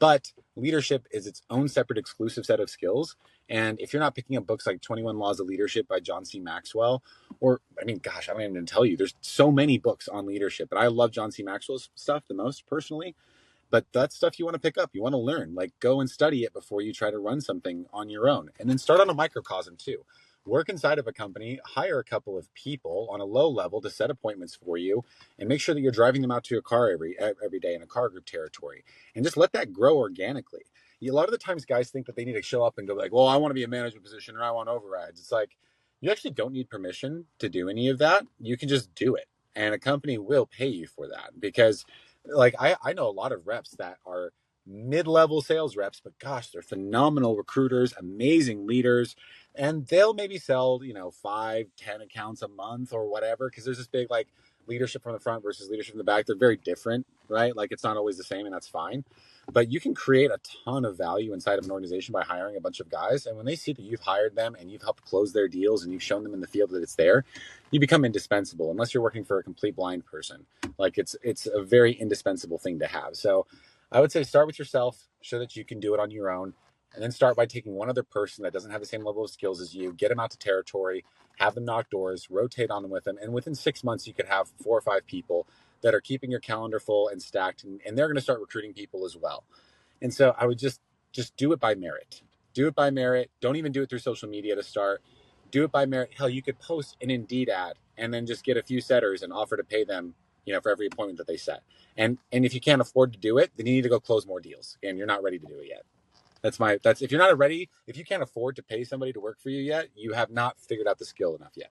But leadership is its own separate, exclusive set of skills. And if you're not picking up books like 21 Laws of Leadership by John C. Maxwell, or I mean, gosh, I don't even tell you, there's so many books on leadership. But I love John C. Maxwell's stuff the most personally. But that's stuff you want to pick up. You want to learn. Like go and study it before you try to run something on your own. And then start on a microcosm too. Work inside of a company, hire a couple of people on a low level to set appointments for you, and make sure that you're driving them out to a car every day in a car group territory, and just let that grow organically. A lot of the times, guys think that they need to show up and go like, "Well, I want to be a management position or I want overrides." It's like you actually don't need permission to do any of that. You can just do it, and a company will pay you for that because, like, I know a lot of reps that are mid-level sales reps, but gosh, they're phenomenal recruiters, amazing leaders, and they'll maybe sell 5-10 accounts a month or whatever, because there's this big like leadership from the front versus leadership from the back. They're very different, right? Like it's not always the same, and that's fine. But you can create a ton of value inside of an organization by hiring a bunch of guys, and when they see that you've hired them and you've helped close their deals and you've shown them in the field that it's there, you become indispensable. Unless you're working for a complete blind person, like it's a very indispensable thing to have. So I would say start with yourself, show that you can do it on your own, and then start by taking one other person that doesn't have the same level of skills as you, get them out to territory, have them knock doors, rotate on them with them, and within 6 months you could have 4 or 5 people that are keeping your calendar full and stacked, and they're going to start recruiting people as well. And so I would just do it by merit. Do it by merit. Don't even do it through social media to start. Do it by merit. Hell, you could post an Indeed ad and then just get a few setters and offer to pay them, for every appointment that they set. And if you can't afford to do it, then you need to go close more deals, and you're not ready to do it yet. That's if you're not ready, if you can't afford to pay somebody to work for you yet, you have not figured out the skill enough yet.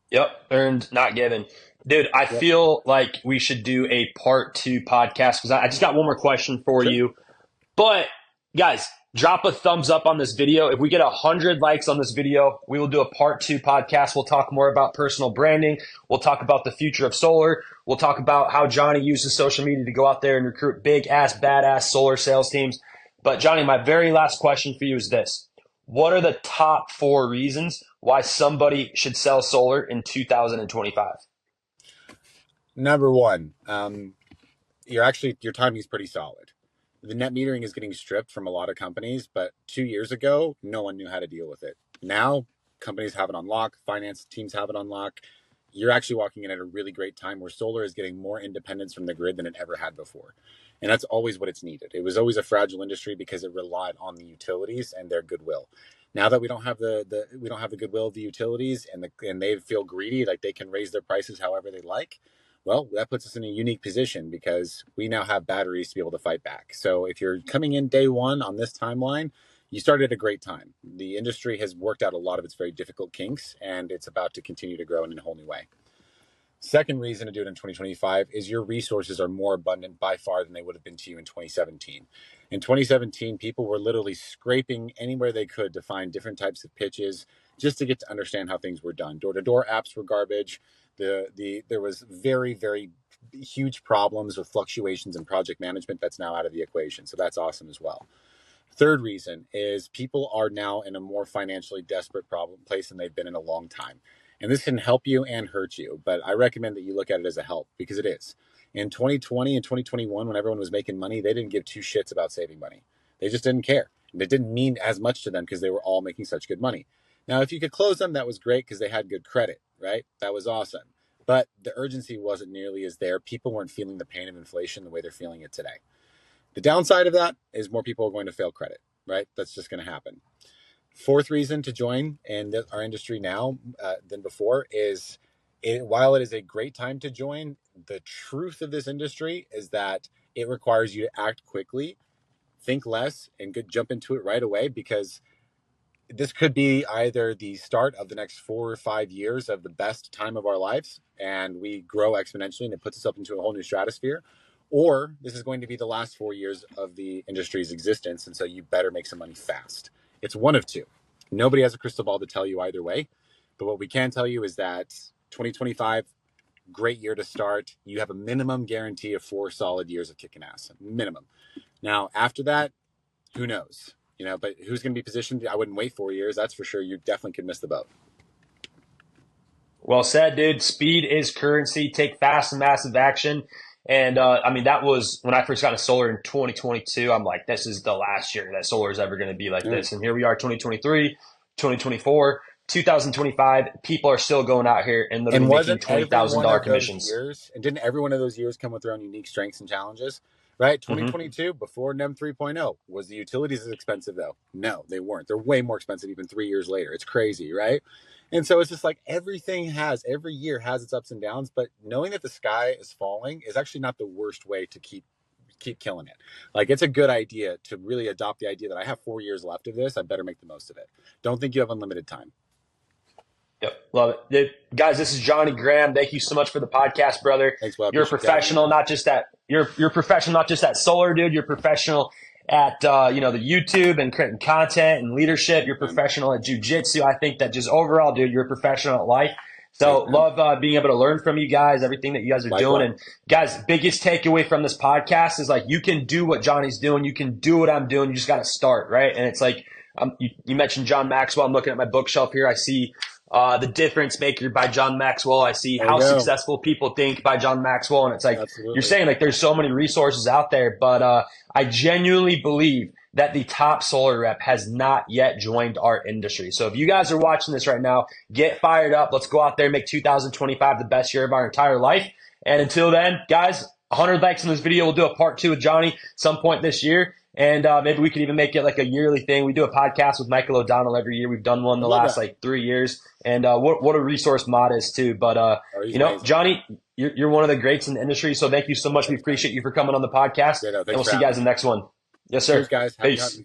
Yep, earned, not given. Dude, I Yep. feel like we should do a part two podcast because I just got one more question for Sure. you. But guys, drop a thumbs up on this video. If we get 100 likes on this video, we will do a part two podcast. We'll talk more about personal branding. We'll talk about the future of solar. We'll talk about how Johnny uses social media to go out there and recruit big ass, badass solar sales teams. But Johnny, my very last question for you is this. What are the top four reasons why somebody should sell solar in 2025? Number one, your timing is pretty solid. The net metering is getting stripped from a lot of companies, but 2 years ago, no one knew how to deal with it. Now, companies have it on lock, finance teams have it on lock. You're actually walking in at a really great time where solar is getting more independence from the grid than it ever had before. And that's always what it's needed. It was always a fragile industry because it relied on the utilities and their goodwill. Now that we don't have the goodwill of the utilities and they feel greedy, like they can raise their prices however they like, well, that puts us in a unique position because we now have batteries to be able to fight back. So if you're coming in day one on this timeline, you started at a great time. The industry has worked out a lot of its very difficult kinks, and it's about to continue to grow in a whole new way. Second reason to do it in 2025 is your resources are more abundant by far than they would have been to you in 2017. In 2017, people were literally scraping anywhere they could to find different types of pitches just to get to understand how things were done. Door-to-door apps were garbage. There was very, very huge problems with fluctuations in project management. That's now out of the equation. So that's awesome as well. Third reason is people are now in a more financially desperate place than they've been in a long time. And this can help you and hurt you, but I recommend that you look at it as a help because it is. In 2020 and 2021, when everyone was making money, they didn't give two shits about saving money. They just didn't care. And it didn't mean as much to them because they were all making such good money. Now, if you could close them, that was great because they had good credit, right? That was awesome. But the urgency wasn't nearly as there. People weren't feeling the pain of inflation the way they're feeling it today. The downside of that is more people are going to fail credit, right? That's just going to happen. Fourth reason to join in our industry now than before is while it is a great time to join, the truth of this industry is that it requires you to act quickly, think less, and jump into it right away because this could be either the start of the next 4 or 5 years of the best time of our lives and we grow exponentially and it puts us up into a whole new stratosphere, or this is going to be the last 4 years of the industry's existence. And so you better make some money fast. It's one of two. Nobody has a crystal ball to tell you either way. But what we can tell you is that 2025, great year to start. You have a minimum guarantee of 4 solid years of kicking ass. Minimum. Now, after that, who knows? But who's going to be positioned? I wouldn't wait 4 years. That's for sure. You definitely could miss the boat. Well said, dude. Speed is currency. Take fast and massive action. And that was when I first got into solar in 2022. I'm like, this is the last year that solar is ever going to be like this. And here we are, 2023, 2024, 2025. People are still going out here and literally making $20,000 commissions. And didn't every one of those years come with their own unique strengths and challenges? Right? 2022, before NEM 3.0, was the utilities as expensive though? No, they weren't. They're way more expensive even 3 years later. It's crazy, right? And so it's just like every year has its ups and downs, but knowing that the sky is falling is actually not the worst way to keep killing it. Like, it's a good idea to really adopt the idea that I have 4 years left of this. I better make the most of it. Don't think you have unlimited time. Yep. Love it. Guys, this is Johnny Graham. Thank you so much for the podcast, brother. Thanks, Bob. You're a professional, not just at you're professional, not just at solar, dude. You're professional at the YouTube and creating content and leadership. You're professional at jiu-jitsu. I think that just overall, dude, you're a professional at life. So love being able to learn from you guys, everything that you guys are doing. And guys, biggest takeaway from this podcast is like, you can do what Johnny's doing. You can do what I'm doing. You just got to start, right? And it's like, you mentioned John Maxwell. I'm looking at my bookshelf here. I see The Difference Maker by John Maxwell. I see How Successful People Think by John Maxwell. And it's like, You're saying like there's so many resources out there, but I genuinely believe that the top solar rep has not yet joined our industry. So if you guys are watching this right now, get fired up. Let's go out there and make 2025 the best year of our entire life. And until then, guys, 100 likes on this video. We'll do a part 2 with Johnny some point this year. And maybe we could even make it like a yearly thing. We do a podcast with Michael O'Donnell every year. We've done one the last like 3 years. And what a resource Mod is too. But, Johnny, you're one of the greats in the industry. So thank you so much. We appreciate you for coming on the podcast. And we'll see you guys in the next one. Yes, sir. Cheers, guys. Peace.